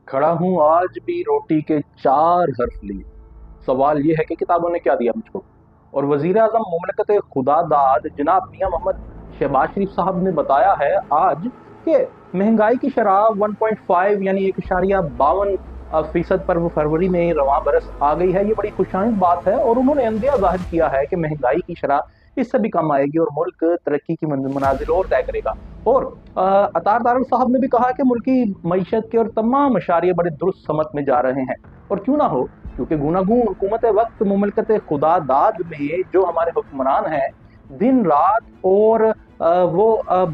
खड़ा हूँ आज भी रोटी के 4 हर्फ लिए। सवाल ये है कि किताबों ने क्या दिया मुझको। और वजीर आजम मुमलकत खुदादाद जनाब मियां मोहम्मद शहबाज शरीफ साहब ने बताया है आज कि महंगाई की शरह 1.5 यानी 1.52% पर वो फरवरी में रवां बरस आ गई है। ये बड़ी खुशाइंद बात है और उन्होंने अंदेशा जाहिर किया है कि महंगाई की शरह इससे भी कम आएगी और मुल्क तरक्की की मनाजिल और तय करेगा। और अतार दारुल साहब ने भी कहा कि मुल्क की मईशत के और तमाम अशारिये बड़े दुरुस्त समत में जा रहे हैं। और क्यों ना हो, क्योंकि गुनागून हुकूमत वक्त मुमलकत खुदादाद में जो हमारे हुक्मरान हैं दिन रात और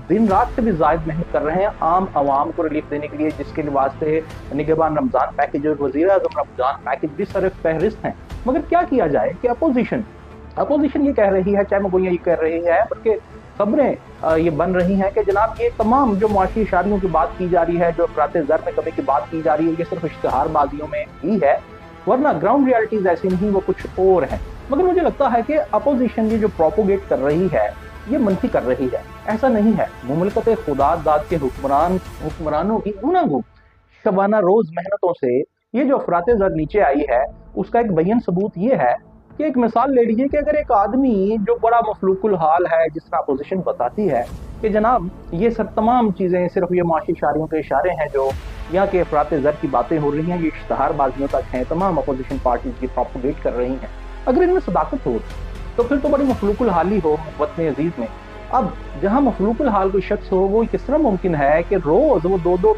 दिन रात से भी ज़ायद मेहनत कर रहे हैं आम आवाम को रिलीफ देने के लिए, जिसके वास्ते निगहबान रमज़ान पैकेज और वज़ीर आज़म रमज़ान पैकेज भी सर फहरिस्त हैं। मगर क्या किया जाए कि अपोजिशन ये कह रही है, चाहे मगोइयाँ ये कह रही है, बल्कि खबरें ये बन रही हैं कि जनाब ये तमाम जो मुआशी इशारियों की बात की जा रही है, जो अफरात ज़र में कमी की बात की जा रही है, ये सिर्फ इश्तिहारबाजियों में ही है, वरना ग्राउंड रियलिटीज़ ऐसी नहीं, वो कुछ और हैं। मगर मुझे लगता है कि अपोजिशन ये जो प्रोपोगेट कर रही है ये मनफी कर रही है, ऐसा नहीं है। मुमलकत खुदादाद के हुक्मरानों की गुनागो शबाना रोज मेहनतों से ये जो अफरात ज़र नीचे आई है, उसका एक बयान सबूत ये है कि एक मिसाल ले लीजिए कि अगर एक आदमी जो बड़ा मफलूकुल हाल है, जिस तरह अपोजिशन बताती है कि जनाब ये सब तमाम चीज़ें सिर्फ ये मुआशी इशारियों के इशारे हैं, जो यहाँ के अफरात ज़र की बातें हो रही हैं, ये इश्तिहारबाजियों तक हैं, तमाम अपोजिशन पार्टीज की प्रोपोगेट कर रही हैं। अगर इनमें सदाकत हो तो फिर तो बड़ी मफलूकुल हाल ही हो वतन अजीज में। अब जहाँ मफलूकुल हाल कोई शख्स हो, वो किस तरह मुमकिन है कि रोज़ वो $2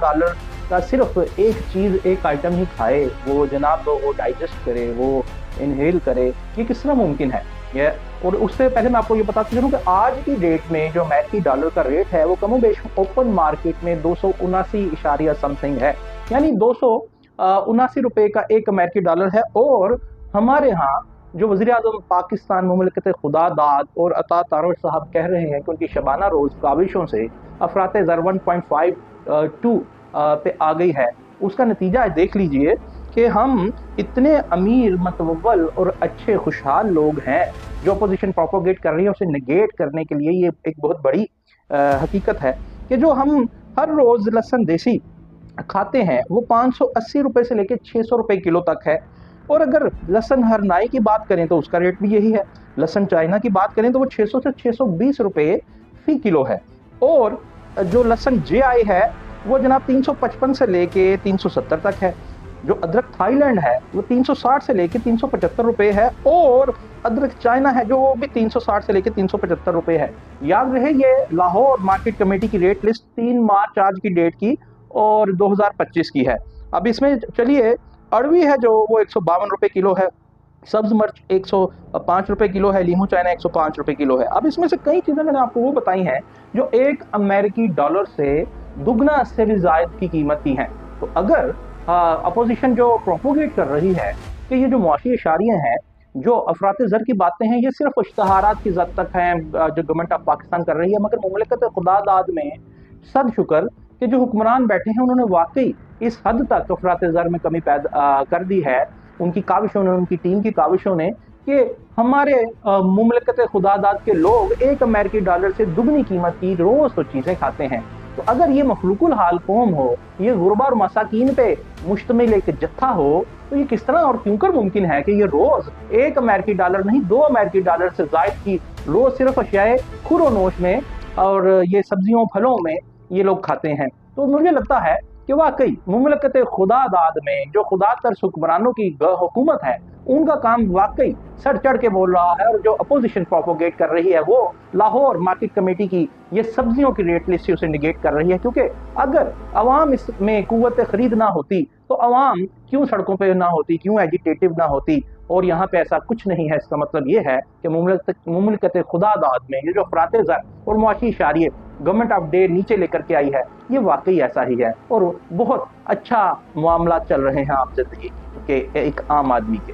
का सिर्फ एक चीज़, एक आइटम ही खाए, वो जनाब वो डाइजेस्ट करे, वो इनहेल करे, ये किस तरह मुमकिन है? ये और उससे पहले मैं आपको ये बताता चलूँ कि आज की डेट में जो अमेरिकी डॉलर का रेट है वो कमोबेश ओपन मार्केट में 279 समथिंग है, यानी 279 रुपये का एक अमेरिकी डॉलर है। और हमारे यहाँ जो वज़ीर आज़म पाकिस्तान मुमलकत खुदादाद और अता तारड़ साहब कह रहे हैं कि उनकी शबाना रोज़ काविशों से अफरात ज़र 1.52 पे आ गई है, उसका नतीजा देख लीजिए कि हम इतने अमीर मतवल और अच्छे खुशहाल लोग हैं। जो अपोजिशन प्रोपोगेट कर रही है उसे निगेट करने के लिए ये एक बहुत बड़ी हकीकत है कि जो हम हर रोज़ लहसुन देसी खाते हैं वो 580 रुपये से लेकर 600 रुपये किलो तक है। और अगर लहसुन हरनाई की बात करें तो उसका रेट भी यही है। लहसुन चाइना की बात करें तो वो 600 से 620 रुपये फी किलो है। और जो लहसुन JI है वो जनाब 355 से लेके 370 तक है। जो अदरक थाईलैंड है वो 360 से लेके 375 रुपये है। और अदरक चाइना है जो वो भी 360 से लेके 375 रुपये है। याद रहे ये लाहौर मार्केट कमेटी की रेट लिस्ट 3 मार्च आज की डेट की और 2025 की है। अब इसमें चलिए अड़वी है जो वो 152 रुपये किलो है, सब्ज मिर्च 105 रुपये किलो है, लीमू चाइना 105 रुपये किलो है। अब इसमें से कई चीज़ें मैंने आपको वो बताई हैं जो एक अमेरिकी डॉलर से दुगना से भी ज़ायद की कीमत की हैं। तो अगर अपोजिशन जो प्रोपोगेट कर रही है कि ये जो मुआशी इशारियाँ हैं, जो अफरात ज़र की बातें हैं, ये सिर्फ इश्तिहारात की ज़द तक हैं जो गवर्नमेंट ऑफ पाकिस्तान कर रही है, मगर मुमलकत खुदादाद में सद शुक्र कि जो हुक्मरान बैठे हैं उन्होंने वाकई इस हद तक अफरात ज़र में कमी पैदा कर दी है, उनकी काविशों ने, उनकी टीम की काविशों ने, कि हमारे मुमलकत खुदादाद के लोग एक अमेरिकी डॉलर से दुगनी कीमत की रोज़ तो चीज़ें खाते हैं। तो अगर ये मखलूकुल हाल कौम हो, ये गुरबा और मसाकीन पे मुश्तमिल एक जत्था हो, तो ये किस तरह और क्यों कर मुमकिन है कि ये रोज़ एक अमेरिकी डॉलर नहीं 2 अमेरिकी डॉलर से ज़ायद की रोज़ सिर्फ अशियाए खुरोनोश में और ये सब्जियों फलों में ये लोग खाते हैं। तो मुझे लगता है कि वाकई मुमलकत खुदादाद में जो खुदा तरस हुक्मरानों की हुकूमत है, उनका काम वाकई सर चढ़ के बोल रहा है। और जो अपोजिशन प्रोपोगेट कर रही है वो लाहौर मार्केट कमेटी की ये सब्जियों की रेट लिस्ट उसे निगेट कर रही है, क्योंकि अगर अवाम इसमें कुव्वत खरीद ना होती तो अवाम क्यों सड़कों पे ना होती, क्यों एजिटेटिव ना होती। और यहाँ पे ऐसा कुछ नहीं है। इसका मतलब ये है कि मुमलकत खुदादाद में ये जो अफरात ज़र और मुआशी इशारिये गवर्नमेंट ऑफ डे नीचे लेकर के आई है, ये वाकई ऐसा ही है और बहुत अच्छा मामला चल रहे हैं आप जिंदगी के एक आम आदमी के।